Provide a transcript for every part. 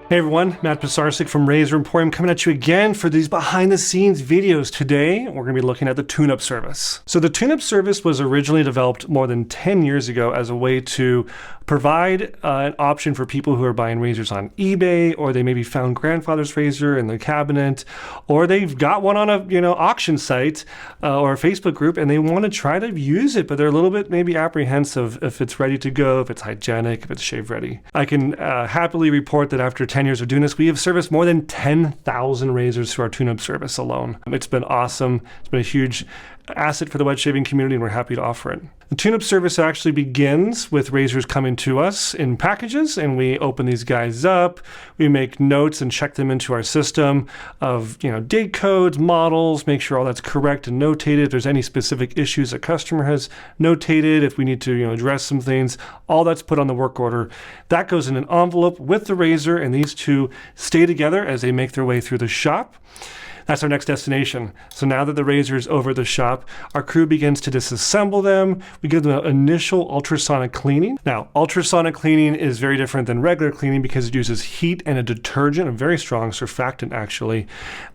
Hey everyone, Matt Pisarcik from Razor Emporium coming at you again for these behind the scenes videos. Today, we're going to be looking at the tune-up service. So the tune-up service was originally developed more than 10 years ago as a way to provide an option for people who are buying razors on eBay, or they maybe found grandfather's razor in the cabinet, or they've got one on a auction site or a Facebook group and they want to try to use it, but they're a little bit maybe apprehensive if it's ready to go, if it's hygienic, if it's shave ready. I can happily report that after 10 years of doing this, we have serviced more than 10,000 razors through our tune-up service alone. It's been awesome. It's been a huge asset for the wet shaving community, and we're happy to offer it. The tune-up service actually begins with razors coming to us in packages, and we open these guys up. We make notes and check them into our system of date codes, models, make sure all that's correct and notated. If there's any specific issues a customer has notated, if we need to address some things, all that's put on the work order. That goes in an envelope with the razor, and these two stay together as they make their way through the shop. That's our next destination. So now that the razor is over the shop, our crew begins to disassemble them. We give them an initial ultrasonic cleaning. Now, ultrasonic cleaning is very different than regular cleaning because it uses heat and a detergent, a very strong surfactant actually,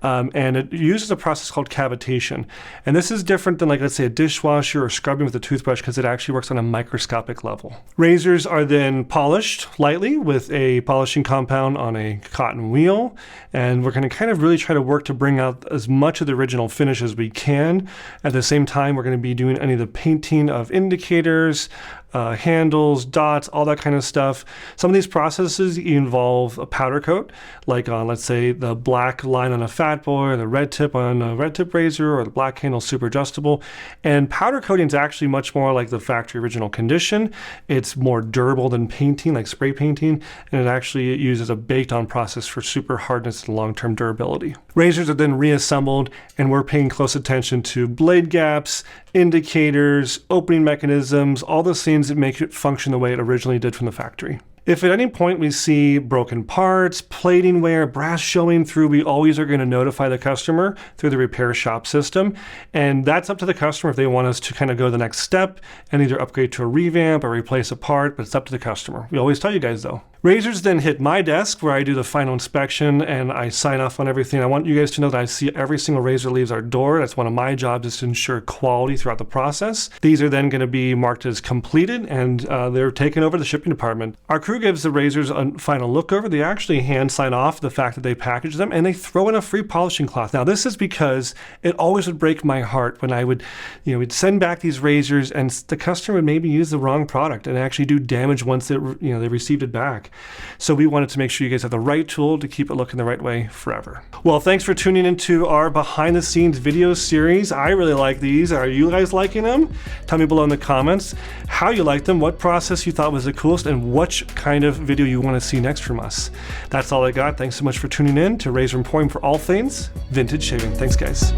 and it uses a process called cavitation. And this is different than, like, let's say a dishwasher or scrubbing with a toothbrush, because it actually works on a microscopic level. Razors are then polished lightly with a polishing compound on a cotton wheel, and we're going to kind of really try to work to bring out as much of the original finish as we can. At the same time, we're going to be doing any of the painting of indicators, handles, dots, all that kind of stuff. Some of these processes involve a powder coat, like on, let's say, the black line on a Fat Boy, or the red tip on a red tip razor, or the black handle super adjustable. And powder coating is actually much more like the factory original condition. It's more durable than painting, like spray painting, and it actually uses a baked on process for super hardness and long-term durability. Razors are then reassembled, and we're paying close attention to blade gaps, indicators, opening mechanisms, all those things that make it function the way it originally did from the factory. If at any point we see broken parts, plating wear, brass showing through, we always are going to notify the customer through the repair shop system. And that's up to the customer if they want us to kind of go the next step and either upgrade to a revamp or replace a part, but it's up to the customer. We always tell you guys though. Razors then hit my desk where I do the final inspection and I sign off on everything. I want you guys to know that I see every single razor leaves our door. That's one of my jobs, is to ensure quality throughout the process. These are then going to be marked as completed, and they're taken over to the shipping department. Our crew gives the razors a final look over. They actually hand sign off the fact that they package them, and they throw in a free polishing cloth. Now, this is because it always would break my heart when I would, we'd send back these razors and the customer would maybe use the wrong product and actually do damage once they received it back. So we wanted to make sure you guys have the right tool to keep it looking the right way forever. Well, thanks for tuning into our behind the scenes video series. I really like these. Are you guys liking them? Tell me below in the comments how you like them, what process you thought was the coolest, and which kind of video you want to see next from us. That's all I got. Thanks so much for tuning in to Razor Emporium for all things vintage shaving. Thanks, guys.